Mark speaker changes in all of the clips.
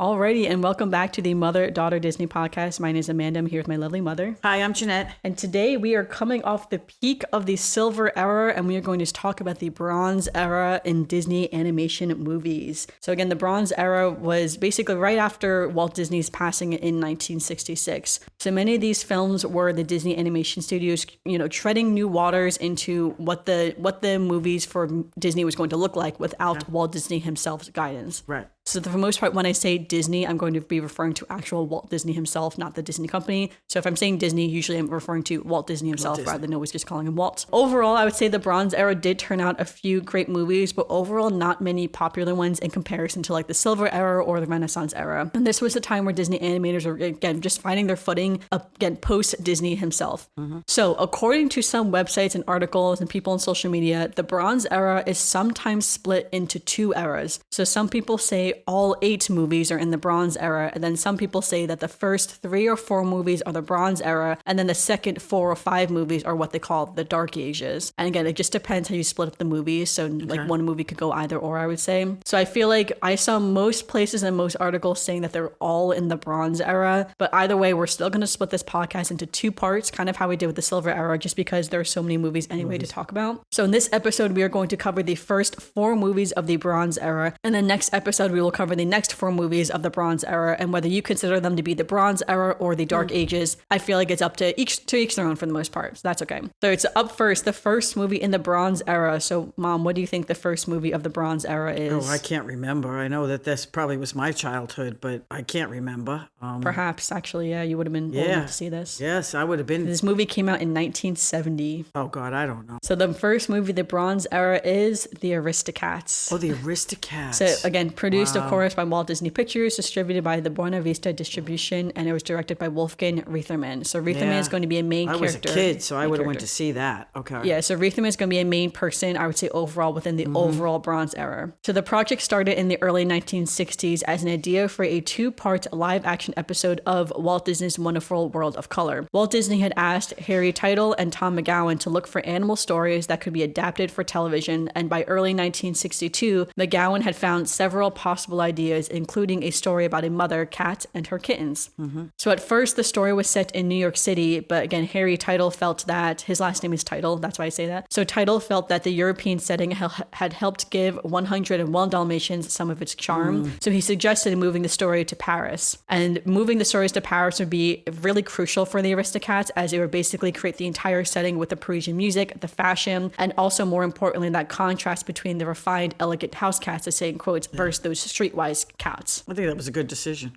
Speaker 1: Alrighty, and welcome back to the Mother-Daughter Disney podcast. My name is Amanda. I'm here with my lovely mother.
Speaker 2: Hi, I'm Janette.
Speaker 1: And today we are coming off the peak of the Silver Era, and we are going to talk about the Bronze Era in Disney animation movies. So again, the Bronze Era was basically right after Walt Disney's passing in 1966. So many of these films were the Disney animation studios, treading new waters into what the movies for Disney was going to look like without Walt Disney himself's guidance.
Speaker 2: Right.
Speaker 1: So for the most part, when I say Disney, I'm going to be referring to actual Walt Disney himself, not the Disney company. So if I'm saying Disney, usually I'm referring to Walt Disney himself rather than always just calling him Walt. Overall, I would say the Bronze Era did turn out a few great movies, but overall not many popular ones in comparison to like the Silver Era or the Renaissance Era. And this was the time where Disney animators were, again, just finding their footing, again, post-Disney himself. Mm-hmm. So according to some websites and articles and people on social media, the Bronze Era is sometimes split into two eras. So some people say all 8 movies are in the Bronze Era, and then some people say that the first 3 or 4 movies are the Bronze Era, and then the second 4 or 5 movies are what they call the Dark Ages. And again, it just depends how you split up the movies. So like one movie could go either or, I would say. So I feel like I saw most places and most articles saying that they're all in the Bronze Era, but either way, we're still going to split this podcast into 2 parts, kind of how we did with the Silver Era, just because there are so many movies anyway to talk about. So in this episode, we are going to cover the first 4 movies of the Bronze Era, and the next episode we will cover the next 4 movies of the Bronze Era, and whether you consider them to be the Bronze Era or the Dark Ages, I feel like it's up to each their own for the most part, so that's okay. So it's up first, the first movie in the Bronze Era. So Mom, what do you think the first movie of the Bronze Era is?
Speaker 2: Oh, I can't remember. I know that this probably was my childhood, but I can't remember.
Speaker 1: Perhaps, actually, yeah, you would have been old enough to see this.
Speaker 2: Yes, I would have been.
Speaker 1: This movie came out in 1970.
Speaker 2: Oh God, I don't know.
Speaker 1: So the first movie, the Bronze Era, is the Aristocats.
Speaker 2: Oh, the Aristocats.
Speaker 1: So again, produced of course by Walt Disney Pictures, distributed by the Buena Vista Distribution, and it was directed by Wolfgang Reitherman. So Reitherman is going to be a main character.
Speaker 2: I was a kid, so I would have went to see that. Okay.
Speaker 1: Yeah, so Reitherman is going to be a main person, I would say, overall within the overall Bronze Era. So the project started in the early 1960s as an idea for a 2-part live-action episode of Walt Disney's Wonderful World of Color. Walt Disney had asked Harry Teitel and Tom McGowan to look for animal stories that could be adapted for television, and by early 1962, McGowan had found several possible ideas, including a story about a mother cat and her kittens. So at first the story was set in New York City, but again, Harry Teitel felt that, his last name is Teitel, that's why I say that. So Teitel felt that the European setting had helped give 101 Dalmatians some of its charm. So he suggested moving the story to Paris. And moving the stories to Paris would be really crucial for the Aristocats, as it would basically create the entire setting with the Parisian music, the fashion, and also more importantly, that contrast between the refined, elegant house cats, to say in quotes, versus those streetwise cats.
Speaker 2: I think that was a good decision.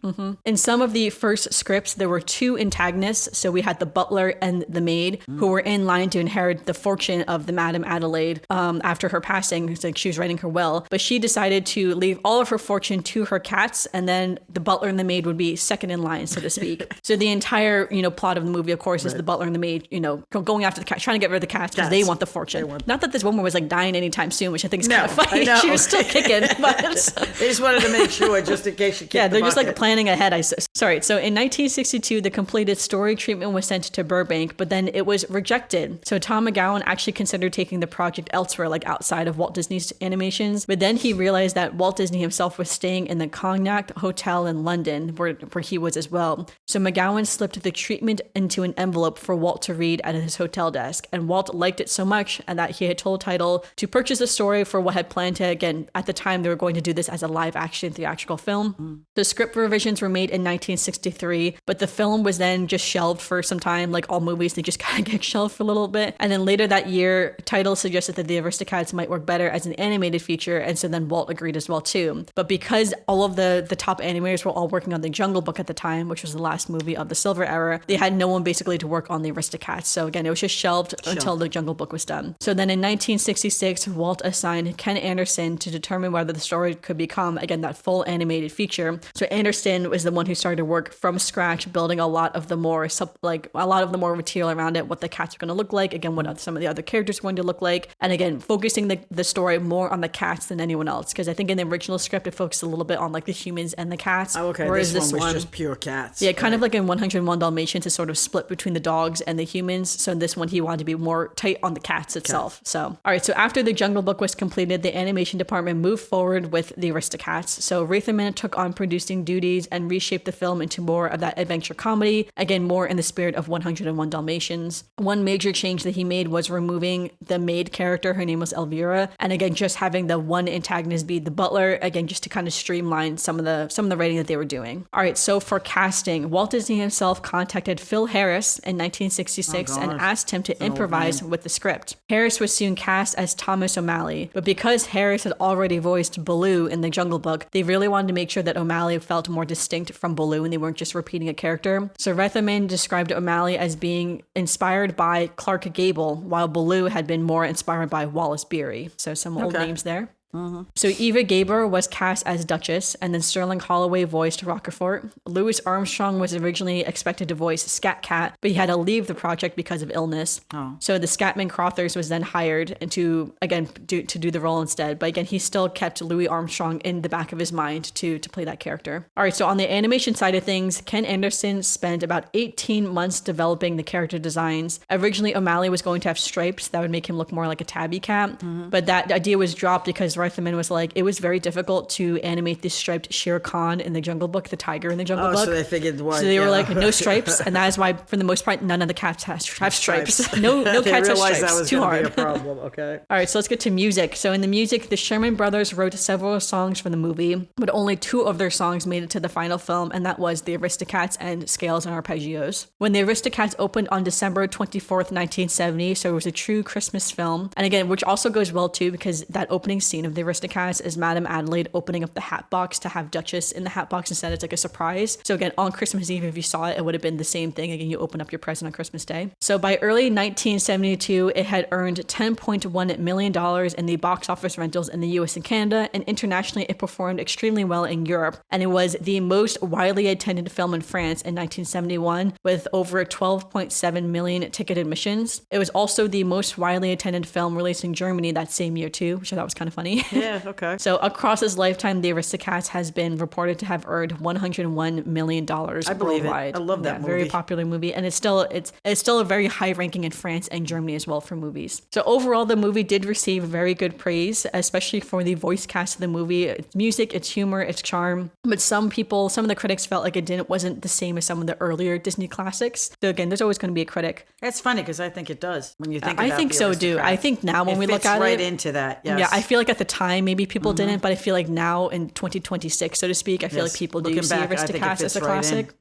Speaker 1: In some of the first scripts, there were 2 antagonists. So we had the butler and the maid, who were in line to inherit the fortune of the Madame Adelaide after her passing. It's like she was writing her will, but she decided to leave all of her fortune to her cats, and then the butler and the maid would be second in line, so to speak. So the entire plot of the movie, of course, is the butler and the maid going after the cat, trying to get rid of the cats because they want the fortune. Not that this woman was like dying anytime soon, which I think is kind of funny. She was still kicking, but
Speaker 2: they just wanted to make sure just in case she kicked
Speaker 1: they're just like planning ahead. Sorry. So in 1962, the completed story treatment was sent to Burbank, but then it was rejected. So Tom McGowan actually considered taking the project elsewhere, like outside of Walt Disney's animations. But then he realized that Walt Disney himself was staying in the Cognac Hotel in London, where he was as well. So McGowan slipped the treatment into an envelope for Walt to read at his hotel desk. And Walt liked it so much that he had told Teitel to purchase the story for what had planned to, again, at the time they were going to do this as a live action theatrical film. The script revisions were made in 1963, but the film was then just shelved for some time. Like all movies, they just kind of get shelved for a little bit. And then later that year, Teitel suggested that the Aristocats might work better as an animated feature, and so then Walt agreed as well too. But because all of the top animators were all working on the Jungle Book at the time, which was the last movie of the Silver Era, they had no one basically to work on the Aristocats. So again, it was just shelved until the Jungle Book was done. So then in 1966, Walt assigned Ken Anderson to determine whether the story could become, again, that full animated feature. So Anderson was the one who started to work from scratch, building a lot of the more material around it, what the cats are going to look like, again, what some of the other characters are going to look like, and again, focusing the story more on the cats than anyone else, because I think in the original script it focused a little bit on like the humans and the cats.
Speaker 2: Oh, okay. Whereas this one was just pure cats.
Speaker 1: Yeah, kind of like in 101 Dalmatians, it's sort of split between the dogs and the humans. So in this one, he wanted to be more tight on the cats itself. So, all right. So after the Jungle Book was completed, the animation department moved forward with the Aristocats. Aristocats. So Reitherman took on producing duties and reshaped the film into more of that adventure comedy, again, more in the spirit of 101 Dalmatians. One major change that he made was removing the maid character. Her name was Elvira. And again, just having the one antagonist be the butler, again, just to kind of streamline some of the writing that they were doing. All right, so for casting, Walt Disney himself contacted Phil Harris in 1966 and asked him to improvise with the script. Harris was soon cast as Thomas O'Malley, but because Harris had already voiced Baloo in The Jungle Book, they really wanted to make sure that O'Malley felt more distinct from Baloo and they weren't just repeating a character. So Reitherman described O'Malley as being inspired by Clark Gable, while Baloo had been more inspired by Wallace Beery. So some old names there. So Eva Gabor was cast as Duchess, and then Sterling Holloway voiced Roquefort. Louis Armstrong was originally expected to voice Scat Cat, but he had to leave the project because of illness. So the Scatman Crothers was then hired to do the role instead. But again, he still kept Louis Armstrong in the back of his mind to play that character. All right, so on the animation side of things, Ken Anderson spent about 18 months developing the character designs. Originally, O'Malley was going to have stripes that would make him look more like a tabby cat, but that idea was dropped because Reitherman was like, it was very difficult to animate this striped Shere Khan in The Jungle Book, the tiger in The Jungle Book.
Speaker 2: So they figured what?
Speaker 1: So they were like, no stripes, and that is why, for the most part, none of the cats have stripes. No cats have stripes.
Speaker 2: That was
Speaker 1: too hard.
Speaker 2: Be a problem. Okay.
Speaker 1: All right, so let's get to music. So in the music, the Sherman Brothers wrote several songs for the movie, but only 2 of their songs made it to the final film, and that was the Aristocats and Scales and Arpeggios. When the Aristocats opened on December 24th, 1970, so it was a true Christmas film, and again, which also goes well too, because that opening scene of the Aristocats is Madame Adelaide opening up the hat box to have Duchess in the hat box instead. It's like a surprise. So again, on Christmas Eve, if you saw it, it would have been the same thing. Again, you open up your present on Christmas Day. So by early 1972, it had earned $10.1 million in the box office rentals in the US and Canada, and internationally it performed extremely well in Europe. And it was the most widely attended film in France in 1971 with over 12.7 million ticket admissions. It was also the most widely attended film released in Germany that same year too, which I thought was kind of funny.
Speaker 2: Yeah, okay.
Speaker 1: So across his lifetime, the Aristocats has been reported to have earned $101 million
Speaker 2: I believe
Speaker 1: worldwide.
Speaker 2: it. I love that movie.
Speaker 1: Very popular movie, and it's still a very high ranking in France and Germany as well for movies. So overall, the movie did receive very good praise, especially for the voice cast of the movie. Its music, its humor, its charm. But some of the critics felt like it wasn't the same as some of the earlier Disney classics. So again, there's always going to be a critic.
Speaker 2: It's funny because I think it does when you think about
Speaker 1: I think
Speaker 2: the
Speaker 1: so too. I think now when we look at it,
Speaker 2: right into that. Yes.
Speaker 1: Yeah, I feel like at the time maybe people didn't, but I feel like now in 2026, so to speak, I feel like people do see Aristocats as a classic.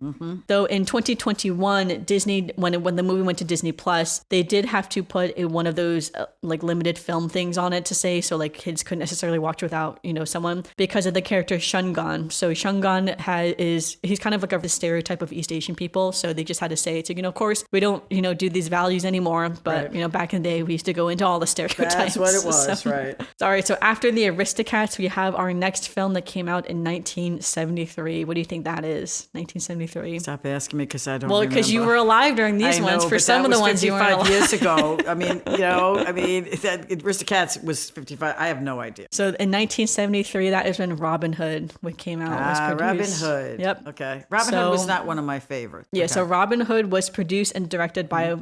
Speaker 1: Though in 2021, Disney, when the movie went to Disney Plus, they did have to put one of those like limited film things on it to say, so like kids couldn't necessarily watch without someone, because of the character Shungan. So Shungan he's kind of like a stereotype of East Asian people, so they just had to say it. So of course we don't do these values anymore, but back in the day we used to go into all the stereotypes.
Speaker 2: That's what it was, right?
Speaker 1: All right, so after the Aristocats, we have our next film that came out in 1973. What do you think that is? 1973.
Speaker 2: Stop asking me because I don't.
Speaker 1: Well, because you were alive during these ones. For some of the ones you weren't alive.
Speaker 2: 55 years ago. I mean, Aristocats was 55. I have no idea.
Speaker 1: So in 1973, that is when Robin Hood came out.
Speaker 2: Robin Hood.
Speaker 1: Yep.
Speaker 2: Okay. Robin Hood was not one of my favorites.
Speaker 1: Yeah.
Speaker 2: Okay.
Speaker 1: So Robin Hood was produced and directed by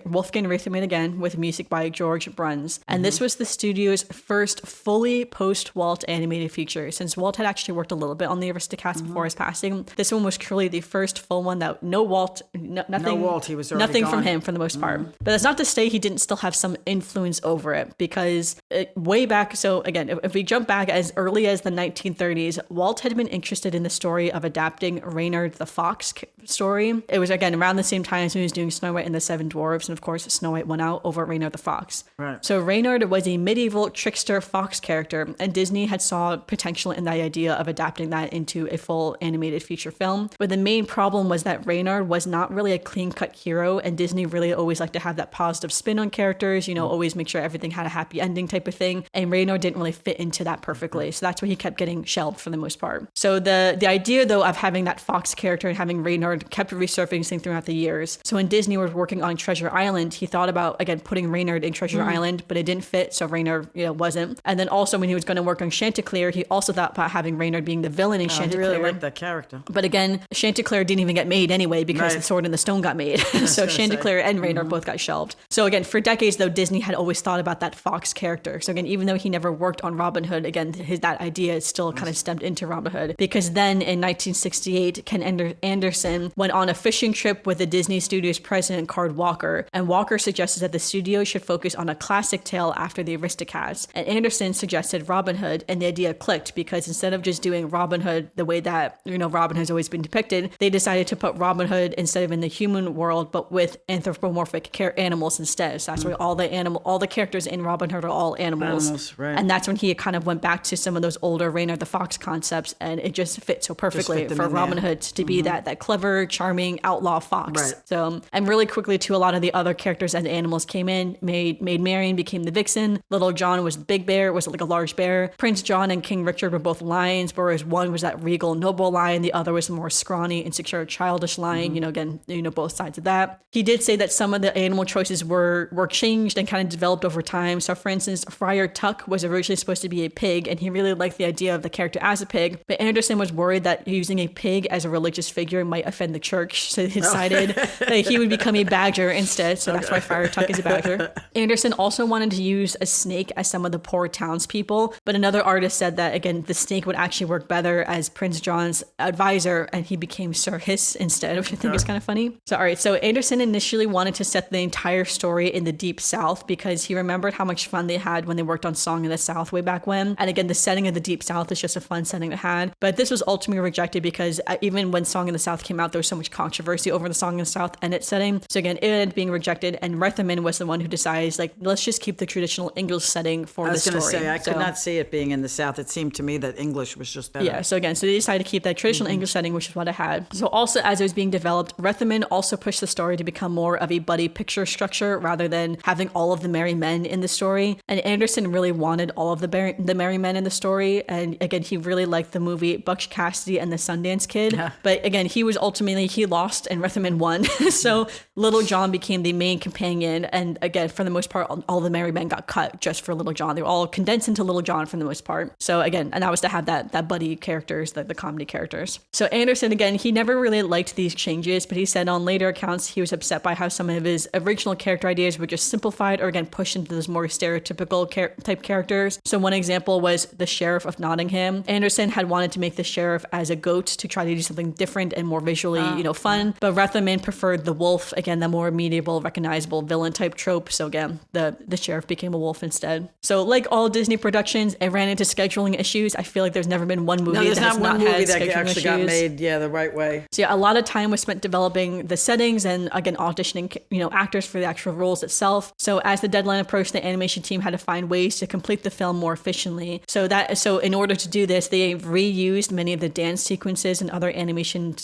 Speaker 1: Wolfgang Reitherman again, with music by George Bruns, and this was the studio's first fully post-Walt animated feature. Since Walt had actually worked a little bit on the Aristocats before his passing, this one was truly the first full one that nothing.
Speaker 2: No Walt, he was already
Speaker 1: nothing
Speaker 2: gone.
Speaker 1: From him for the most part. But that's not to say he didn't still have some influence over it, because way back. So again, if we jump back as early as the 1930s, Walt had been interested in the story of adapting Reynard the Fox story. It was again around the same time as he was doing Snow White and the Seven Dwarfs, and of course Snow White won out over Reynard the Fox.
Speaker 2: Right.
Speaker 1: So Reynard was a medieval trickster fox character, and Disney had saw potential in the idea of adapting that into a full animated feature film. But the main problem was that Reynard was not really a clean-cut hero, and Disney really always liked to have that positive spin on characters, always make sure everything had a happy ending type of thing, and Reynard didn't really fit into that perfectly. So that's why he kept getting shelved for the most part. So the idea, though, of having that fox character and having Reynard kept resurfacing throughout the years. So when Disney was working on Treasure Island, he thought about, again, putting Reynard in Treasure Island, but it didn't fit, so Reynard wasn't. And And then also when he was going to work on Chanticleer, he also thought about having Reynard being the villain in
Speaker 2: He
Speaker 1: Chanticleer.
Speaker 2: really liked that character.
Speaker 1: But again, Chanticleer didn't even get made anyway because the Sword in the Stone got made. So Chanticleer and Reynard both got shelved. So again, for decades though, Disney had always thought about that fox character. So again, even though he never worked on Robin Hood, again, that idea is still kind of stemmed into Robin Hood. Because then in 1968, Ken Anderson went on a fishing trip with the Disney Studios president, Card Walker. And Walker suggested that the studio should focus on a classic tale after the Aristocats. And Anderson suggested Robin Hood, and the idea clicked because instead of just doing Robin Hood the way that, Robin has always been depicted, they decided to put Robin Hood instead of in the human world, but with anthropomorphic animals instead. So that's why all the characters in Robin Hood are all animals.
Speaker 2: Right.
Speaker 1: And that's when he kind of went back to some of those older Reynard the Fox concepts, and it just fit so perfectly for Robin Hood to be that clever, charming outlaw fox.
Speaker 2: Right.
Speaker 1: So, and really quickly too, a lot of the other characters and animals came in. Maid Marian became the vixen. Little John was the big bear, was like a large bear. Prince John and King Richard were both lions, whereas one was that regal, noble lion. The other was a more scrawny, insecure, childish lion. Again, both sides of that. He did say that some of the animal choices were changed and kind of developed over time. So for instance, Friar Tuck was originally supposed to be a pig, and he really liked the idea of the character as a pig, but Anderson was worried that using a pig as a religious figure might offend the church, so he decided that he would become a badger instead. So that's why Friar Tuck is a badger. Anderson also wanted to use a snake as some of the poor townspeople, but another artist said that again the snake would actually work better as Prince John's advisor, and he became Sir Hiss instead, which I think is kind of funny. So all right, so Anderson initially wanted to set the entire story in the Deep South because he remembered how much fun they had when they worked on Song in the South way back when. And again, the setting of the Deep South is just a fun setting to have. But this was ultimately rejected because even when Song in the South came out, there was so much controversy over the Song in the South and its setting. So again, it ended up being rejected, and Retherman was the one who decides, like, let's just keep the traditional English setting for the story.
Speaker 2: I was going to say, I could not see it being in the South. It seemed to me that English was just better.
Speaker 1: Yeah, so again, so they decided to keep that traditional English setting, which is what it had. So also, as it was being developed, Retherman also pushed the story to become more of a buddy picture structure rather than having all of the merry men in the story. And Anderson really wanted all of the merry men in the story. And again, he really liked the movie Butch Cassidy and the Sundance Kid. Yeah. But again, he lost and Retherman won. So Little John became the main companion. And again, for the most part, all the merry men got cut just for Little John. They were all condensed into Little John for the most part. So again, and that was to have that buddy characters, the comedy characters. So Anderson, again, he never really liked these changes, but he said on later accounts, he was upset by how some of his original character ideas were just simplified or again pushed into those more stereotypical type characters. So one example was the Sheriff of Nottingham. Anderson had wanted to make the sheriff as a goat to try to do something different and more visually, fun. But Retherman preferred the wolf, again, the more medieval, recognizable villain type trope. So again, the sheriff became a wolf instead. So like all Disney productions, it ran into scheduling issues. I feel like there's never been one movie that has not had scheduling issues.
Speaker 2: Got made, the right way.
Speaker 1: So yeah, a lot of time was spent developing the settings and again auditioning, actors for the actual roles itself. So as the deadline approached, the animation team had to find ways to complete the film more efficiently. So in order to do this, they reused many of the dance sequences and other animation,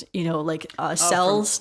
Speaker 1: cells.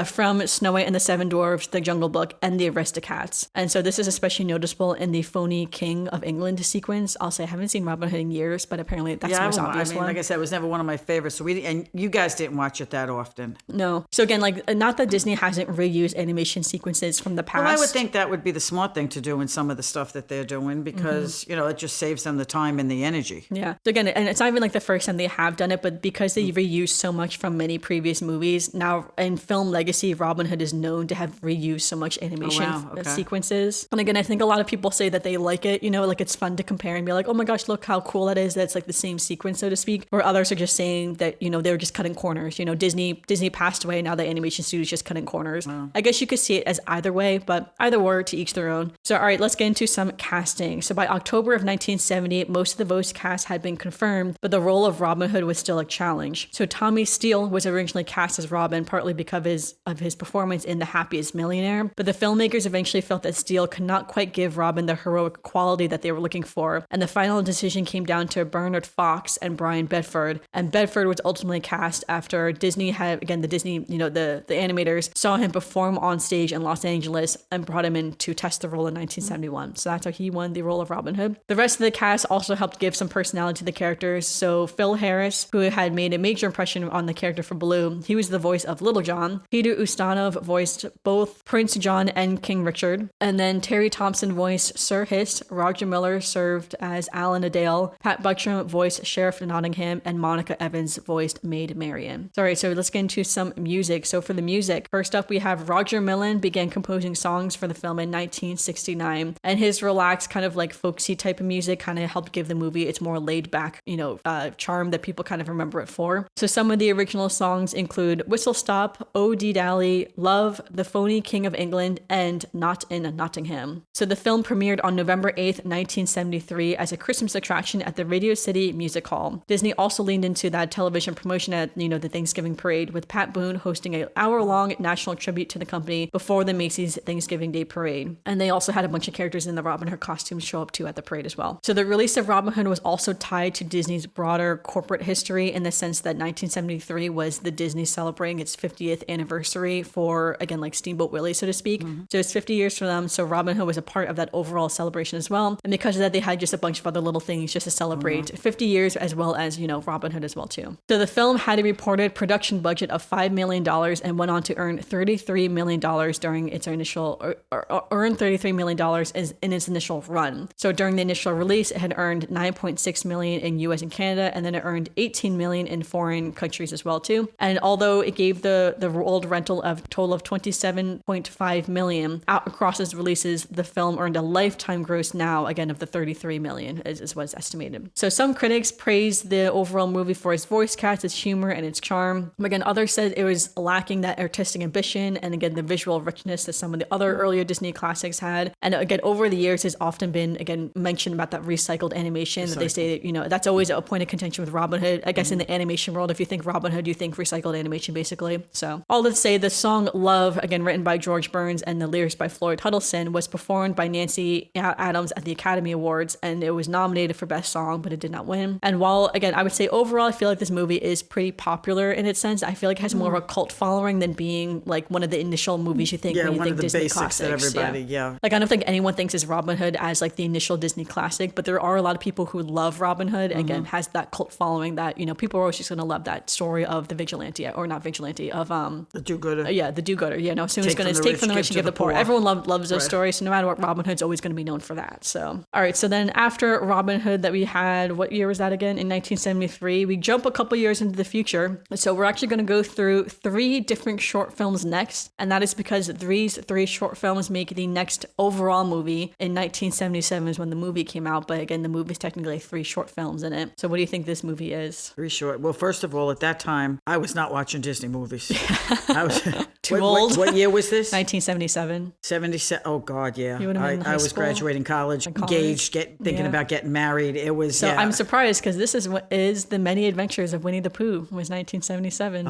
Speaker 1: From Snow White and the Seven Dwarfs, The Jungle Book, and the Aristocats. And so this is especially noticeable in the phony King of England sequence. I'll say I haven't seen Robin Hood in years, but apparently that's the most obvious one.
Speaker 2: Like I said, it was never one of my favorites. So and you guys didn't watch it that often.
Speaker 1: No. So again, not that Disney hasn't reused animation sequences from the past.
Speaker 2: Well, I would think that would be the smart thing to do in some of the stuff that they're doing because, it just saves them the time and the energy.
Speaker 1: Yeah. So again, and it's not even like the first time they have done it, but because they reused so much from many previous movies, now in film legacy, Robin Hood is known to have reused so much animation sequences. And again, I think a lot of people say that they like it, like it's fun to compare and be like, oh my gosh, look how cool that is. That's like the same sequence, so to speak. Or others are just saying that, they were just cutting corners. Disney passed away. Now the animation studio is just cutting corners. Wow. I guess you could see it as either way, but either way, to each their own. So, all right, let's get into some casting. So by October of 1970, most of the voice cast had been confirmed, but the role of Robin Hood was still a challenge. So Tommy Steele was originally cast as Robin, partly because of his performance in The Happiest Millionaire, but the filmmakers eventually felt that Steele could not quite give Robin the heroic quality that they were looking for, and the final decision came down to Bernard Fox and Brian Bedford, and Bedford was ultimately cast after Disney had, again, the animators saw him perform on stage in Los Angeles and brought him in to test the role in 1971. So that's how he won the role of Robin Hood. The rest of the cast also helped give some personality to the characters. So Phil Harris, who had made a major impression on the character for Baloo, he was the voice of Little John. Peter Ustinov voiced both Prince John and King Richard. And then Terry Thompson voiced Sir Hiss, Roger Miller served as Alan Adale, Pat Buttram voiced Sheriff Nottingham, and Monica Evans voiced Maid Marian. Sorry, so let's get into some music. So for the music, first up we have Roger Millen began composing songs for the film in 1969, and his relaxed kind of like folksy type of music kind of helped give the movie its more laid back, charm that people kind of remember it for. So some of the original songs include Whistle Stop, O Dee Dally, Love, The Phony King of England, and Not in Nottingham. So the film premiered on November 8th, 1973 as a Christmas attraction at the Radio City Music Hall. Disney also leaned into that television promotion at, the Thanksgiving parade, with Pat Boone hosting an hour-long national tribute to the company before the Macy's Thanksgiving Day Parade. And they also had a bunch of characters in the Robin Hood costumes show up too at the parade as well. So the release of Robin Hood was also tied to Disney's broader corporate history, in the sense that 1973 was the Disney celebrating its 50th anniversary for, again, like Steamboat Willie, so to speak. So it's 50 years for them. So Robin Hood was a part of that overall celebration as well. And because of that, they had just a bunch of other little things just to celebrate 50 years, as well as, Robin Hood as well too. So the film had a reported production budget of $5 million and went on to earn $33 million during its initial, earn $33 million in its initial run. So during the initial release, it had earned $9.6 million in US and Canada, and then it earned $18 million in foreign countries as well too. And although it gave the world rental of a total of $27.5 million out across its releases, the film earned a lifetime gross now, again, of the $33 million is what's estimated. So some critics praised the overall movie for its voice cast, its humor, and its charm. Again, others said it was lacking that artistic ambition and, again, the visual richness that some of the other earlier Disney classics had. And again, over the years, has often been, again, mentioned about that recycled animation that they say, that's always a point of contention with Robin Hood. I guess in the animation world, if you think Robin Hood, you think recycled animation, basically. So all to say, the song Love, again, written by George Burns and the lyrics by Floyd Huddleston, was performed by Nancy Adams at the Academy Awards, and it was nominated for Best Song, but it did not win. And while, again, I would say overall, I feel like this movie is pretty popular in its sense. I feel like it has more of a cult following than being like one of the initial movies you think when you think Disney classics. That everybody, Like, I don't think anyone thinks is Robin Hood as like the initial Disney classic, but there are a lot of people who love Robin Hood. Again, has that cult following that, people are always just going to love that story of the vigilante, or not vigilante, of the do-gooder. The do-gooder. As soon as going to take from the rich and give the poor. Everyone loves those stories. So no matter what, Robin Hood's always going to be known for that. So, all right. So then after Robin Hood that we had, what year was that again? In 1973. We jump a couple years into the future. So we're actually going to go through 3 different short films next. And that is because these 3 short films make the next overall movie. In 1977 is when the movie came out. But again, the movie is technically 3 short films in it. So what do you think this movie is? 3 short.
Speaker 2: Well, first of all, at that time, I was not watching Disney movies. I was
Speaker 1: too old.
Speaker 2: What year was this?
Speaker 1: 1977.
Speaker 2: 77. Oh God, yeah.
Speaker 1: You would have been in high
Speaker 2: I was
Speaker 1: school?
Speaker 2: graduating college, engaged, thinking about getting married. It was.
Speaker 1: So I'm surprised because this is The Many Adventures of Winnie the Pooh. Was 1977.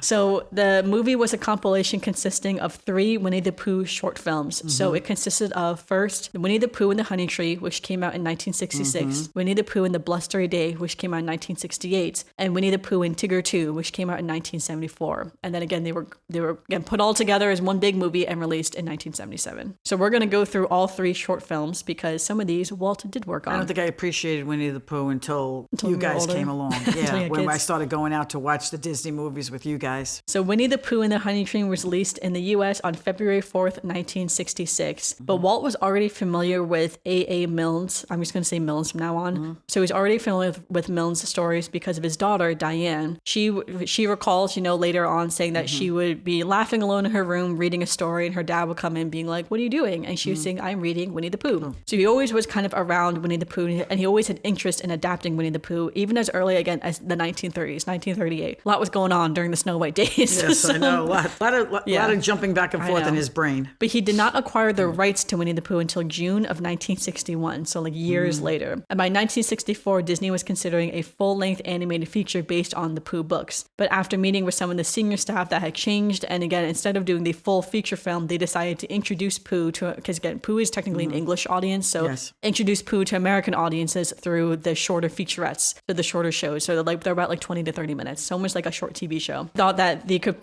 Speaker 1: So the movie was a compilation consisting of 3 Winnie the Pooh short films. So it consisted of first Winnie the Pooh and the Honey Tree, which came out in 1966. Winnie the Pooh and the Blustery Day, which came out in 1968, and Winnie the Pooh and Tigger 2, which came out in 1974. And then again, they were again put all together as one big movie and released in 1977. So we're going to go through all 3 short films because some of these Walt did work on.
Speaker 2: I don't think I appreciated Winnie the Pooh until you guys came along. Yeah, when I started going out to watch the Disney movies with you guys.
Speaker 1: So Winnie the Pooh and the Honey Tree was released in the U.S. on February 4th, 1966. But Walt was already familiar with A.A. Milne's. I'm just going to say Milne's from now on. So he's already familiar with Milne's stories because of his daughter, Diane. She recalls, later on saying that she would be laughing alone in her room, reading a story, and her dad would come in being like, "What are you doing?" And she was saying, "I'm reading Winnie the Pooh." So he always was kind of around Winnie the Pooh, and he always had interest in adapting Winnie the Pooh, even as early, again, as the 1930s, 1938. A lot was going on during the Snow White days.
Speaker 2: Yes, so, I know. A lot of jumping back and forth in his brain.
Speaker 1: But he did not acquire the rights to Winnie the Pooh until June of 1961, so like years later. And by 1964, Disney was considering a full-length animated feature based on the Pooh books. But after meeting with some of the senior staff, that had changed, and again, instead of doing the full feature film, they decided to introduce Pooh to, because again, Pooh is technically an English audience, so introduce Pooh to American audiences through the shorter featurettes, so the shorter shows. So they're about like 20 to 30 minutes, so almost like a short TV show. Thought that they could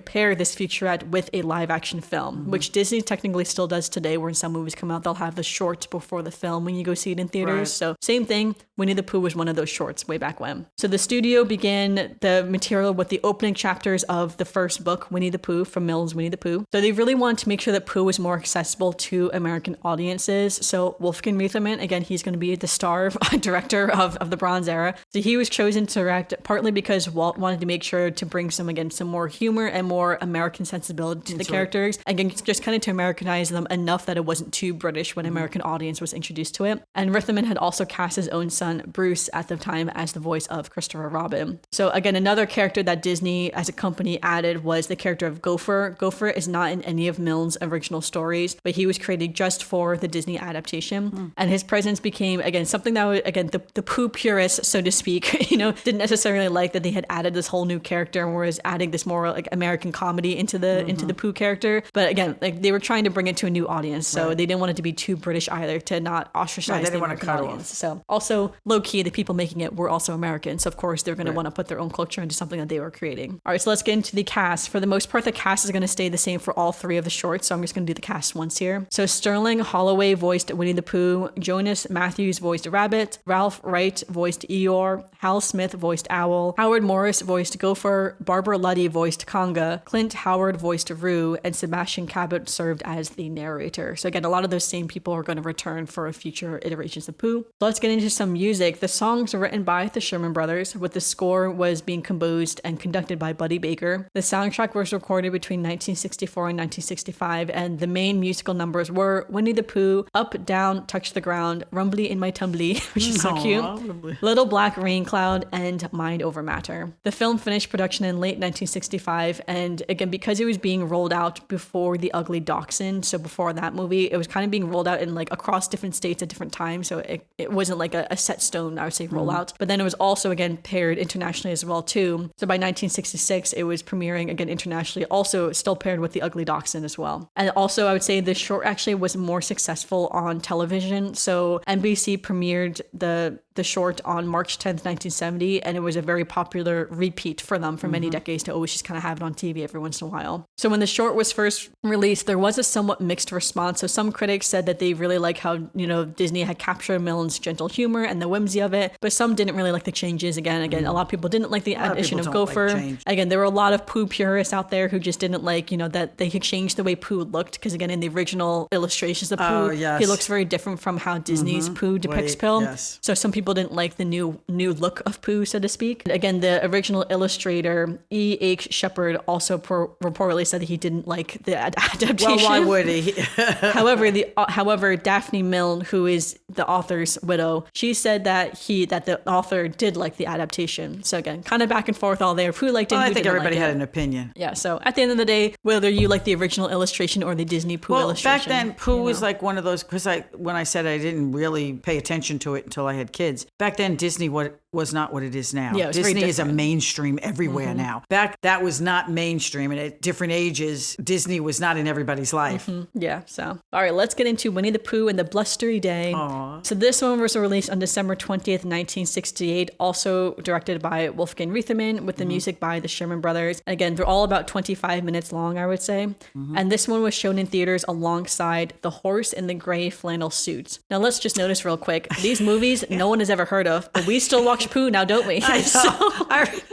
Speaker 1: pair this featurette with a live action film, which Disney technically still does today, where in some movies come out, they'll have the shorts before the film when you go see it in theaters. Right. So same thing, Winnie the Pooh was one of those shorts way back when. So the studio began the material with the opening chapters of the first book, book Winnie the Pooh from Milne's Winnie the Pooh. So they really wanted to make sure that Pooh was more accessible to American audiences. So Wolfgang Reitherman, again, he's going to be the star director of the Bronze Era. So he was chosen to direct partly because Walt wanted to make sure to bring some more humor and more American sensibility to the characters. Again, just kind of to Americanize them enough that it wasn't too British when an American audience was introduced to it. And Reitherman had also cast his own son, Bruce, at the time as the voice of Christopher Robin. So again, another character that Disney as a company added was the character of Gopher. Gopher is not in any of Milne's original stories, but he was created just for the Disney adaptation. And his presence became, again, something that, again, the Pooh purists, so to speak, didn't necessarily like that they had added this whole new character and was adding this more like American comedy into the Pooh character. But again, like they were trying to bring it to a new audience, so they didn't want it to be too British either, to not ostracize the American audience. So also low key, the people making it were also American, so of course they're going to want to put their own culture into something that they were creating. All right, so let's get into the cast. For the most part, the cast is going to stay the same for all three of the shorts, so I'm just going to do the cast once here. So Sterling Holloway voiced Winnie the Pooh, Jonas Matthews voiced Rabbit, Ralph Wright voiced Eeyore, Hal Smith voiced Owl, Howard Morris voiced Gopher, Barbara Luddy voiced Conga, Clint Howard voiced Roo, and Sebastian Cabot served as the narrator. So again, a lot of those same people are going to return for future iterations of Pooh. So let's get into some music. The songs are written by the Sherman Brothers, with the score was being composed and conducted by Buddy Baker. The soundtrack was recorded between 1964 and 1965, and the main musical numbers were Winnie the Pooh, Up, Down, Touch the Ground, Rumbly in My Tumbly, which is so cute, Little Black Rain Cloud, and Mind Over Matter. The film finished production in late 1965, and again, because it was being rolled out before The Ugly Dachshund, so before that movie, it was kind of being rolled out in like across different states at different times, so it wasn't like a set stone, I would say, rollout. But then it was also, again, paired internationally as well, too. So by 1966, it was premiering, again, internationally, also still paired with The Ugly Dachshund as well. And also, I would say the short actually was more successful on television. So NBC premiered the short on March 10th, 1970, and it was a very popular repeat for them for many decades to always just kind of have it on TV every once in a while. So when the short was first released, there was a somewhat mixed response. So some critics said that they really like how, Disney had captured Milne's gentle humor and the whimsy of it, but some didn't really like the changes. Again, a lot of people didn't like the addition of Gopher. Again, there were a lot of Pooh purists out there who just didn't like, that they could change the way Pooh looked, because again, in the original illustrations of Pooh, he looks very different from how Disney's Pooh depicts Pooh. Yes. So some people didn't like the new look of Pooh, so to speak. Again, the original illustrator, E.H. Shepard, also reportedly said that he didn't like the adaptation.
Speaker 2: Well, why would he?
Speaker 1: However, Daphne Milne, who is the author's widow, she said that the author did like the adaptation. So again, kind of back and forth all there. Who liked it?
Speaker 2: I think everybody had an opinion.
Speaker 1: Yeah. So at the end of the day, whether you like the original illustration or the Disney Pooh illustration.
Speaker 2: Back then, Pooh was like one of those, because when I said I didn't really pay attention to it until I had kids. Back then, Disney was not what it is now.
Speaker 1: Yeah,
Speaker 2: Disney is a mainstream everywhere now. Back, that was not mainstream, and at different ages, Disney was not in everybody's life.
Speaker 1: Yeah, so. All right, let's get into Winnie the Pooh and the Blustery Day.
Speaker 2: Aww.
Speaker 1: So this one was released on December 20th, 1968, also directed by Wolfgang Reitherman, with the music by the Sherman Brothers. And again, they're all about 25 minutes long, I would say. And this one was shown in theaters alongside The Horse in the Gray Flannel Suit. Now, let's just notice real quick, these movies no one has ever heard of, but we still watch Pooh now, don't we?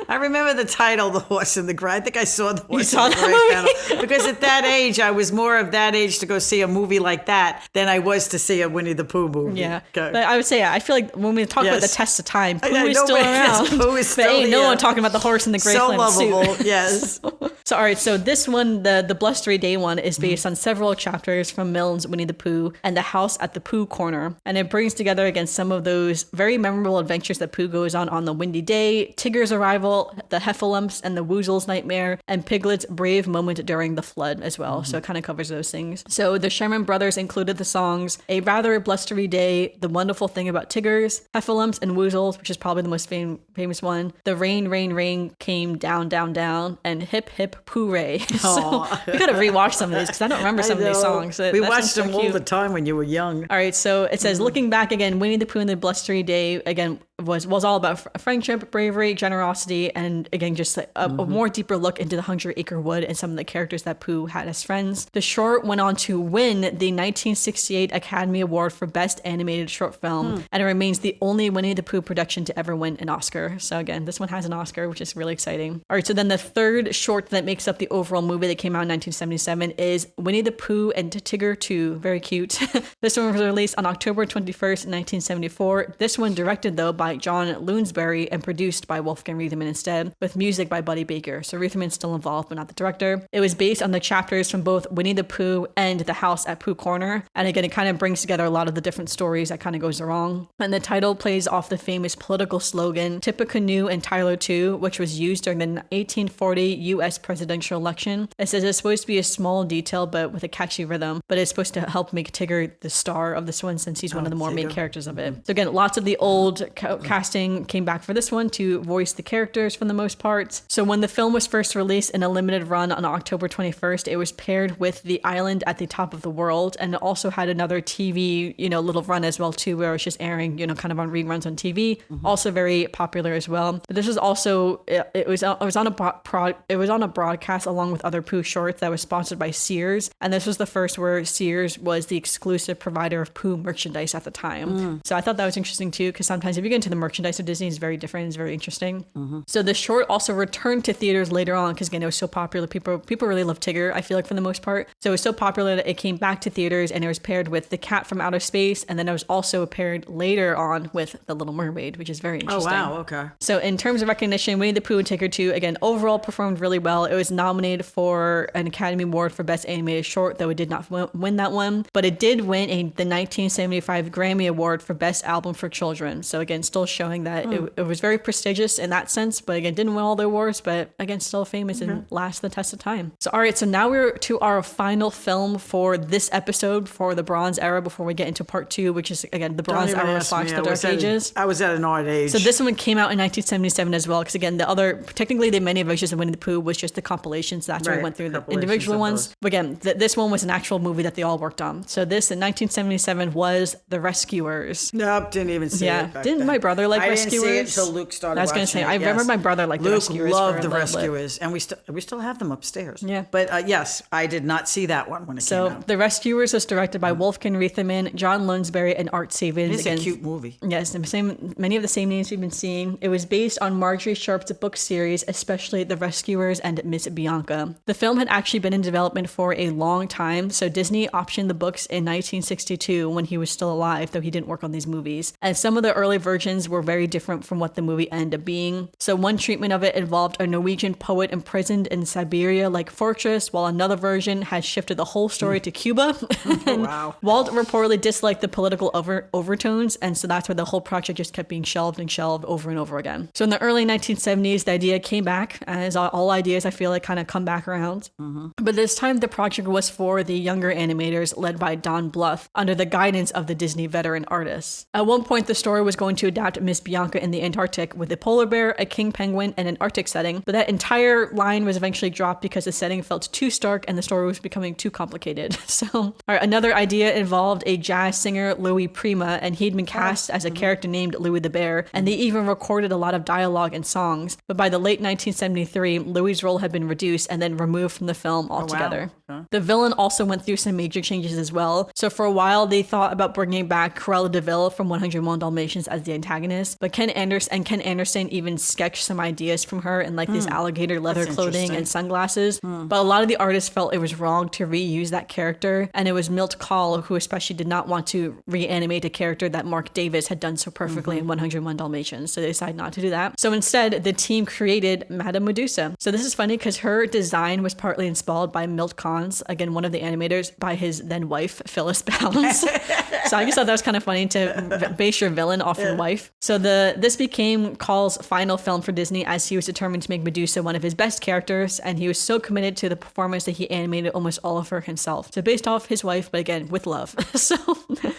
Speaker 2: I remember the title, The Horse in the Gray. I think I saw The Horse in the Gray Flannel. Because at that age, I was more of that age to go see a movie like that than I was to see a Winnie the Pooh movie.
Speaker 1: Yeah. But I would say, I feel like when we talk about the test of time, Pooh is still around.
Speaker 2: Pooh is still
Speaker 1: ain't no one talking about the horse in the gray flannel suit.
Speaker 2: So lovable, yes.
Speaker 1: So, all right, so this one, the Blustery Day one, is based on several chapters from Milne's Winnie the Pooh and the House at the Pooh Corner. And it brings together, again, some of those very memorable adventures that Pooh goes on the windy day, Tigger's arrival, the Heffalumps and the Woozle's nightmare, and Piglet's brave moment during the flood as well. So it kind of covers those things. So the Sherman Brothers included the songs A Rather Blustery Day, The Wonderful Thing About Tiggers, Heffalumps and Woozles, which is probably the most famous one, The Rain, Rain, Rain Came Down, Down, Down, and Hip, Hip, Pooh-ray. So we gotta rewatch some of these because I don't remember some of these songs.
Speaker 2: We watched them all the time when you were young.
Speaker 1: All right, so it says, looking back again, Winnie the Pooh and the Blustery Day, again, was all about friendship, bravery, generosity, and again, just a more deeper look into the 100-Acre Wood and some of the characters that Pooh had as friends. The short went on to win the 1968 Academy Award for Best Animated Short Film, and it remains the only Winnie the Pooh production to ever win an Oscar. So again, this one has an Oscar, which is really exciting. All right, so then the third short that makes up the overall movie that came out in 1977 is Winnie the Pooh and Tigger 2. Very cute. This one was released on October 21st, 1974. This one directed, though, by John Lounsbury and produced by Wolfgang Reitherman instead, with music by Buddy Baker. So Reitherman's still involved, but not the director. It was based on the chapters from both Winnie the Pooh and The House at Pooh Corner. And again, it kind of brings together a lot of the different stories that kind of goes wrong. And the title plays off the famous political slogan, Tippecanoe and Tyler too, which was used during the 1840 U.S. presidential election. It says it's supposed to be a small detail, but with a catchy rhythm, but it's supposed to help make Tigger the star of this one since he's one of the more main characters of it. So again, lots of the old casting came back for this one to voice the characters for the most part. So when the film was first released in a limited run on October 21st, it was paired with The Island at the Top of the World, and it also had another TV, little run as well too, where it was just airing, kind of on reruns on TV. Also very popular as well. But this was also it was on a broadcast along with other Pooh shorts that was sponsored by Sears, and this was the first where Sears was the exclusive provider of Pooh merchandise at the time. So I thought that was interesting too, because sometimes if you get into the merchandise of Disney, it's very different, it's very interesting. So the short also returned to theaters later on because again, it was so popular. People really love Tigger, I feel like, for the most part. So it was so popular that it came back to theaters, and it was paired with The Cat from Outer Space, and then it was also paired later on with The Little Mermaid, which is very interesting.
Speaker 2: Oh wow, okay.
Speaker 1: So in terms of recognition, Winnie the Pooh and Tigger 2, again, overall performed really well. It was nominated for an Academy Award for Best Animated Short, though it did not win that one. But it did win the 1975 Grammy Award for Best Album for Children. So again, still showing that it was very prestigious in that sense, but again, didn't win all the awards, but again, still famous and last the test of time. So all right, so now we're to our final film for this episode for the Bronze Era before we get into part 2, which is again the Bronze Era / the Dark Ages.
Speaker 2: I was at an odd age.
Speaker 1: So this one came out in 1977 as well, because again, technically the many versions of Winnie the Pooh was just the compilations. That's where we went through the individual ones. But again, this one was an actual movie that they all worked on. So this in 1977 was The Rescuers.
Speaker 2: Nope, didn't even see it.
Speaker 1: Didn't my brother like Rescuers?
Speaker 2: I didn't see it until Luke started.
Speaker 1: I was going to say, I remember my brother liked The Rescuers.
Speaker 2: Luke loved The Rescuers, and we still have them upstairs.
Speaker 1: Yeah.
Speaker 2: But yes, I did not see that one when it came out.
Speaker 1: The Rescuers was directed by Wolfgang Reitherman, John Lounsbury, and Art Savin.
Speaker 2: It's a cute movie.
Speaker 1: Yes, many of the same names we've been seeing. It was based on Marjorie Sharp's book series, especially The Rescuers and Miss Bianca. The film had actually been in development for a long time, so Disney optioned the books in 1962 when he was still alive, though he didn't work on these movies. And some of the early versions were very different from what the movie ended up being. So one treatment of it involved a Norwegian poet imprisoned in Siberia-like fortress, while another version had shifted the whole story to Cuba.
Speaker 2: Wow.
Speaker 1: Walt reportedly disliked the political overtones, and so that's why the whole project just kept being shelved over and over again. So in the early 1970s, the idea came back, as all ideas I feel like kind of come back around. But this time the project was for the younger animators led by Don Bluth under the guidance of the Disney veteran artists. At one point, the story was going to adapt Miss Bianca in the Antarctic with a polar bear, a king penguin, and an Arctic setting, but that entire line was eventually dropped because the setting felt too stark and the story was becoming too complicated. So another idea involved a jazz singer, Louis Prima, and he'd been cast as a character named Louis the Bear, and they even recorded a lot of dialogue and songs. But by the late 1973, Louis' role had been reduced and then removed from the film altogether.
Speaker 2: Oh, wow.
Speaker 1: The villain also went through some major changes as well. So for a while, they thought about bringing back Cruella de Vil from 101 Dalmatians as the antagonist, but Ken Anderson even sketched some ideas from her in like this alligator leather clothing and sunglasses. But a lot of the artists felt it was wrong to reuse that character, and it was Milt Kahl who especially did not want to reanimate a character that Mark Davis had done so perfectly in 101 Dalmatians, so they decided not to do that. So instead, the team created Madame Medusa. So this is funny because her design was partly inspired by Milt Kahl's, again, one of the animators, by his then wife, Phyllis Bounds. So I just thought that was kind of funny to base your villain off your wife. So this became Kahl's final film for Disney, as he was determined to make Medusa one of his best characters, and he was so committed to the performance that he animated almost all of her himself. So based off his wife, but again, with love. So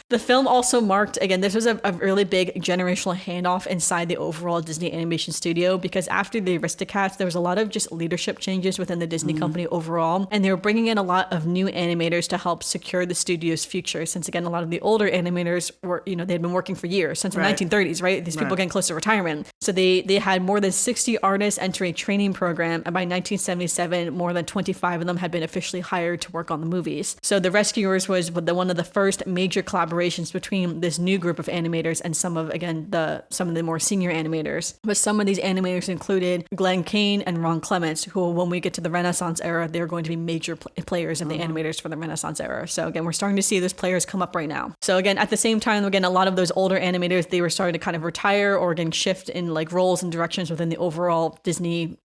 Speaker 1: the film also marked, again, this was a really big generational handoff inside the overall Disney animation studio, because after the Aristocats, there was a lot of just leadership changes within the Disney company overall, and they were bringing in a lot of new animators to help secure the studio's future, since again, a lot of the older animators were, they had been working for years, since the 1930s. 30s, right? These people getting close to retirement. So they had more than 60 artists enter a training program, and by 1977, more than 25 of them had been officially hired to work on the movies. So The Rescuers was one of the first major collaborations between this new group of animators and some of the more senior animators. But some of these animators included Glenn Kane and Ron Clements, who, when we get to the Renaissance era, they're going to be major players of the animators for the Renaissance era. So again, we're starting to see those players come up right now. So again, at the same time, again, a lot of those older animators, they were starting to kind of retire or again shift in like roles and directions within the overall Disney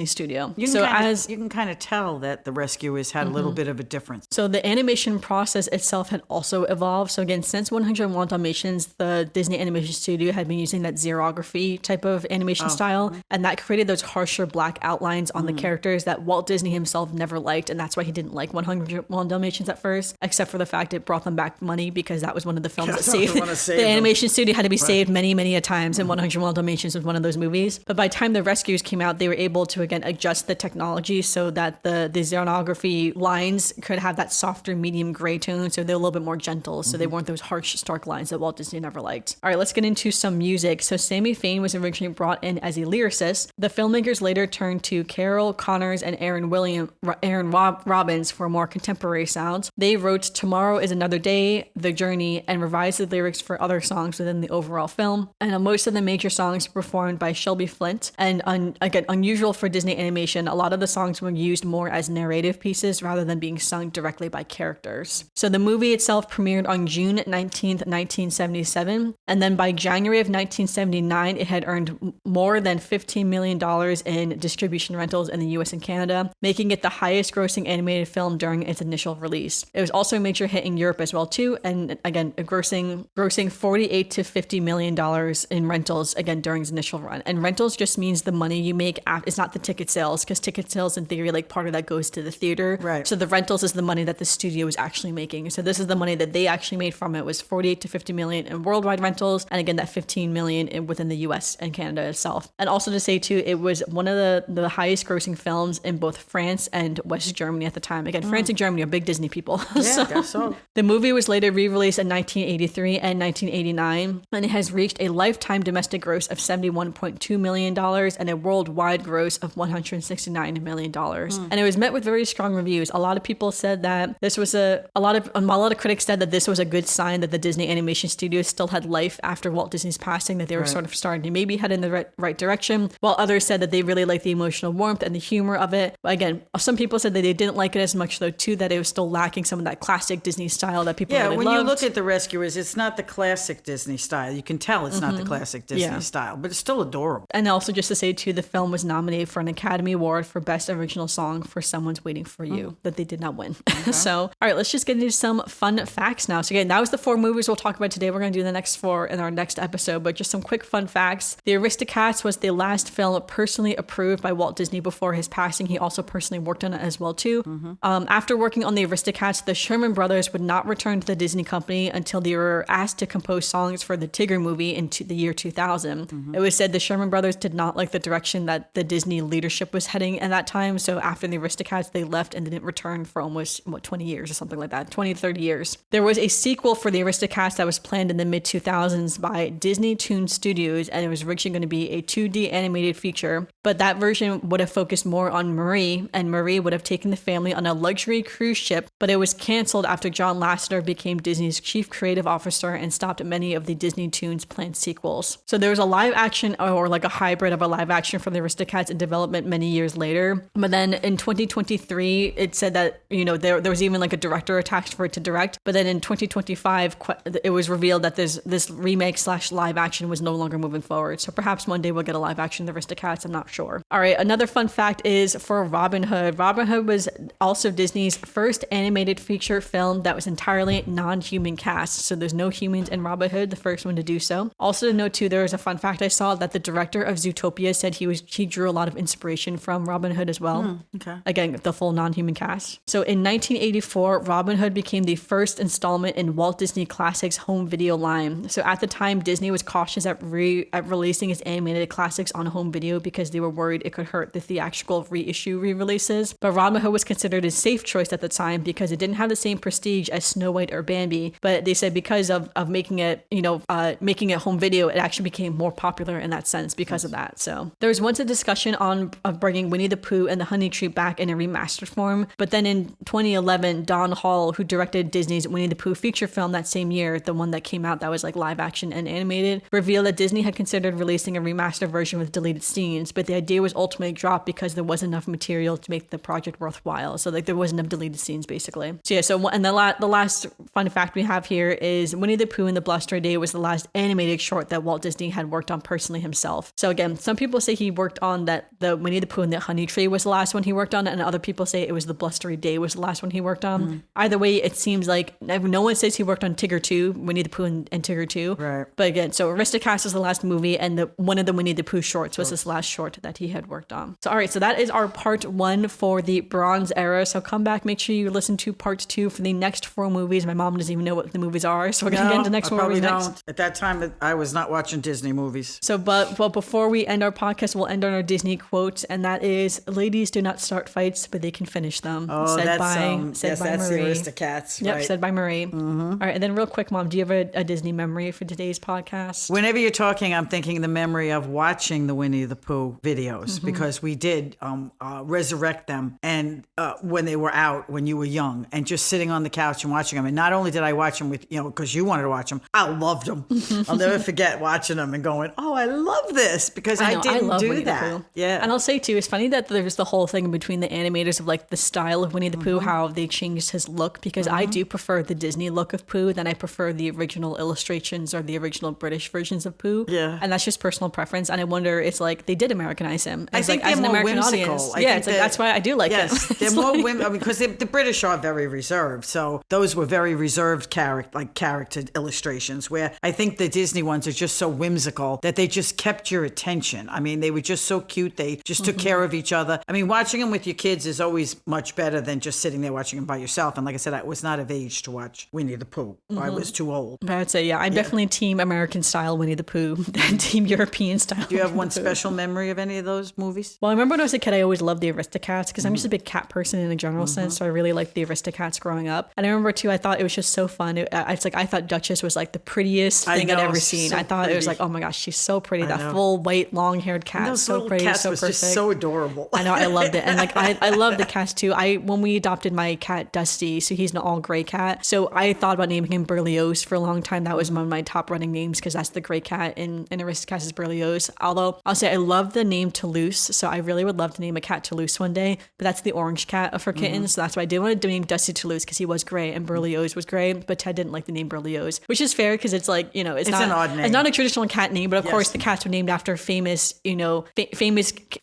Speaker 1: studio.
Speaker 2: You can kind of tell that the Rescuers had a little bit of a difference.
Speaker 1: So the animation process itself had also evolved. So again, since 101 Dalmatians, the Disney Animation Studio had been using that xerography type of animation style, and that created those harsher black outlines on the characters that Walt Disney himself never liked, and that's why he didn't like 101 Dalmatians at first, except for the fact it brought them back money because that was one of the films that saved the animation studio had to be saved many a times, and 101 Dalmatians was one of those movies. But by the time The Rescuers came out, they were able to again adjust the technology so that the xeronography lines could have that softer medium gray tone, so they're a little bit more gentle, so they weren't those harsh stark lines that Walt Disney never liked. All right, let's get into some music. So Sammy Fain was originally brought in as a lyricist. The filmmakers later turned to Carol Connors and Aaron Robbins for more contemporary sounds. They wrote Tomorrow is Another Day, The Journey, and revised the lyrics for other songs within the overall film. And most of the major songs were performed by Shelby Flint. And again, unusual for Disney animation, a lot of the songs were used more as narrative pieces rather than being sung directly by characters. So the movie itself premiered on June 19th, 1977. And then by January of 1979, it had earned more than $15 million in distribution rentals in the US and Canada, making it the highest grossing animated film during its initial release. It was also a major hit in Europe as well too, and again grossing $48 to $50 million in rentals again during its initial run. And rentals just means the money you make it's not the ticket sales, because ticket sales in theory, like part of that goes to the theater.
Speaker 2: Right.
Speaker 1: So the rentals is the money that the studio is actually making. So this is the money that they actually made from it, was 48 to 50 million in worldwide rentals, and again that 15 million within the US and Canada itself. And also to say too, it was one of the highest grossing films in both France and West Germany at the time. Again, France and Germany are big Disney people.
Speaker 2: Yeah, I guess so.
Speaker 1: The movie was later re-released in 1983 and 1989, and it has reached a lifetime domestic gross of $71.2 million and a worldwide gross of $169 million. And it was met with very strong reviews. A lot of people said that this was a lot of critics said that this was a good sign that the Disney Animation Studios still had life after Walt Disney's passing, that they were sort of starting to maybe head in the right direction, while others said that they really liked the emotional warmth and the humor of it. But again, some people said that they didn't like it as much though too, that it was still lacking some of that classic Disney style that people really loved.
Speaker 2: Yeah, when you look at The Rescuers, it's not the classic Disney style. You can tell it's not the classic Disney style, but it's still adorable.
Speaker 1: And also just to say too, the film was nominated for an Academy Award for Best Original Song for Someone's Waiting for You, that they did not win. Okay. So, all right, let's just get into some fun facts now. So again, that was the 4 movies we'll talk about today. We're going to do the next 4 in our next episode, but just some quick fun facts. The Aristocats was the last film personally approved by Walt Disney before his passing. He also personally worked on it as well too. After working on the Aristocats, the Sherman Brothers would not return to the Disney company until they were asked to compose songs for the Tigger movie in the year 2000. It was said the Sherman Brothers did not like the direction that the Disney leadership was heading at that time. So after the Aristocats, they left and didn't return for almost 20 years or something like that, 20 to 30 years. There was a sequel for the Aristocats that was planned in the mid 2000s by Disney Toon Studios, and it was originally going to be a 2D animated feature, but that version would have focused more on Marie, and Marie would have taken the family on a luxury cruise ship, but it was canceled after John Lasseter became Disney's chief creative officer and stopped many of the Disney Toons planned sequels. So there was a live action or like a hybrid of a live action for the Aristocats in development many years later. But then in 2023, it said that, there was even like a director attached for it to direct. But then in 2025, it was revealed that this remake / live action was no longer moving forward. So perhaps one day we'll get a live action of the Aristocats. I'm not sure. All right. Another fun fact is for Robin Hood. Robin Hood was also Disney's first animated feature film that was entirely non-human cast. So there's no humans in Robin Hood, the first one to do so. Also to note too, there was a fun fact I saw that the director of Zootopia said he drew a lot of inspiration from Robin Hood as well.
Speaker 2: Okay.
Speaker 1: Again, the full non-human cast. So in 1984, Robin Hood became the first installment in Walt Disney Classics home video line. So at the time, Disney was cautious at releasing its animated classics on home video because they were worried it could hurt the theatrical reissue re-releases. But Robin Hood was considered a safe choice at the time because it didn't have the same prestige as Snow White or Bambi. But they said because of making it, but making it home video, it actually became more popular in that sense because of that. So there was once a discussion of bringing Winnie the Pooh and the Honey Tree back in a remastered form, but then in 2011, Don Hall, who directed Disney's Winnie the Pooh feature film that same year, the one that came out that was like live action and animated, revealed that Disney had considered releasing a remastered version with deleted scenes, but the idea was ultimately dropped because there wasn't enough material to make the project worthwhile. So like there wasn't enough deleted scenes basically. So yeah, so and the last fun fact we have here is Winnie the Pooh and the Blustery Day was the last animated short that Walt Disney had worked on personally himself. So again, some people say he worked on that the Winnie the Pooh and the Honey Tree was the last one he worked on, and other people say it was the Blustery Day was the last one he worked on. Either way, it seems like no one says he worked on Tigger 2, Winnie the Pooh and Tigger 2.
Speaker 2: Right.
Speaker 1: But again, so Aristocats was the last movie, and one of the Winnie the Pooh shorts was this last short that he had worked on. So all right, so that is our part 1 for the Bronze Era. So come back, make sure you listen to part 2 for the next 4 movies. My mom doesn't even know what the movies are, so we're gonna get into the next 4 movies next.
Speaker 2: At that time, I was not watching Disney movies.
Speaker 1: So, but before we end our podcast, we'll end on our Disney quote, and that is, "Ladies do not start fights, but they can finish them."
Speaker 2: Oh,
Speaker 1: said
Speaker 2: that's
Speaker 1: by
Speaker 2: that's
Speaker 1: Marie.
Speaker 2: the Aristocats.
Speaker 1: Yep,
Speaker 2: right.
Speaker 1: said by Marie. All right, and then real quick, Mom, do you have a Disney memory for today's podcast?
Speaker 2: Whenever you're talking, I'm thinking the memory of watching the Winnie the Pooh videos because we did resurrect them, and when they were out, when you were young, and just sitting on the couch and watching them. And not only did I watch them with, because you wanted to watch them, I loved them. I'll never forget watching them and going, "Oh, I love this," because I didn't do
Speaker 1: Winnie
Speaker 2: that. Yeah.
Speaker 1: And I'll say too, it's funny that there's the whole thing between the animators of like the style of Winnie the Pooh, how they changed his look, because I do prefer the Disney look of Pooh than I prefer the original illustrations or the original British versions of Pooh.
Speaker 2: Yeah.
Speaker 1: And that's just personal preference. And I wonder, it's like they did Americanize him.
Speaker 2: I think they're
Speaker 1: as an
Speaker 2: more
Speaker 1: American
Speaker 2: whimsical.
Speaker 1: audience.
Speaker 2: I
Speaker 1: Yeah,
Speaker 2: think
Speaker 1: it's like that's why I do like
Speaker 2: yes,
Speaker 1: him.
Speaker 2: they're more whimsical because the British are very reserved. So those were very reserved character illustrations, where I think the Disney ones are just so whimsical that they just kept your attention. I mean, they were just so cute. They just took care of each other. I mean, watching them with your kids is always much better than just sitting there watching them by yourself. And like I said, I was not of age to watch Winnie the Pooh. I was too old.
Speaker 1: I would say, I'm definitely team American style Winnie the Pooh than team European style.
Speaker 2: Do you have one special memory of any of those movies?
Speaker 1: Well, I remember when I was a kid, I always loved the Aristocats because I'm just a big cat person in a general sense. So I really liked the Aristocats growing up. And I remember too, I thought it was just so fun. It's like I thought Duchess was like the prettiest thing I'd ever seen.
Speaker 2: So
Speaker 1: I thought it was like, oh my gosh, she's so pretty. That full white long haired cat,
Speaker 2: those
Speaker 1: so
Speaker 2: little
Speaker 1: pretty,
Speaker 2: cats
Speaker 1: so
Speaker 2: was
Speaker 1: perfect.
Speaker 2: just so adorable.
Speaker 1: I know, I loved it. And like I love the cats too. When we adopted my cat Dusty, so he's an all gray cat. So I thought about naming him Berlioz for a long time. That was one of my top running names because that's the gray cat in Aristocats is Berlioz. Although I'll say I love the name Toulouse, so I really would love to name a cat Toulouse one day. But that's the orange cat of her kittens, so that's why I did want to name Dusty Toulouse because he was gray and Berlioz was gray. But Ted didn't like the name Berlioz, which is fair because it's like it's not
Speaker 2: an odd name.
Speaker 1: It's not a traditional cat name, but of course the cats were named after famous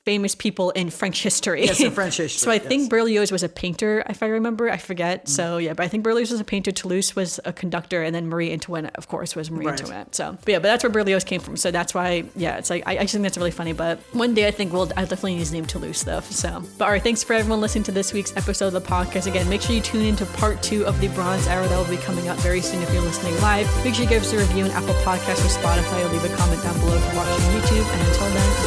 Speaker 1: famous people in French history.
Speaker 2: Yes, in French history.
Speaker 1: So I think Berlioz was a painter, if I remember. I forget. So yeah, but I think Berlioz was a painter, Toulouse was a conductor, and then Marie Antoinette, of course, was Marie Antoinette. So but that's where Berlioz came from. So that's why, it's like I just think that's really funny. But one day I think I definitely need his name Toulouse though. So, but all right, thanks for everyone listening to this week's episode of the podcast. Again, make sure you tune into part 2 of the Bronze Era that will be coming out very soon if you're listening live. Make sure you give us a review on Apple Podcasts or Spotify, or leave a comment down below if you're watching YouTube. And until then,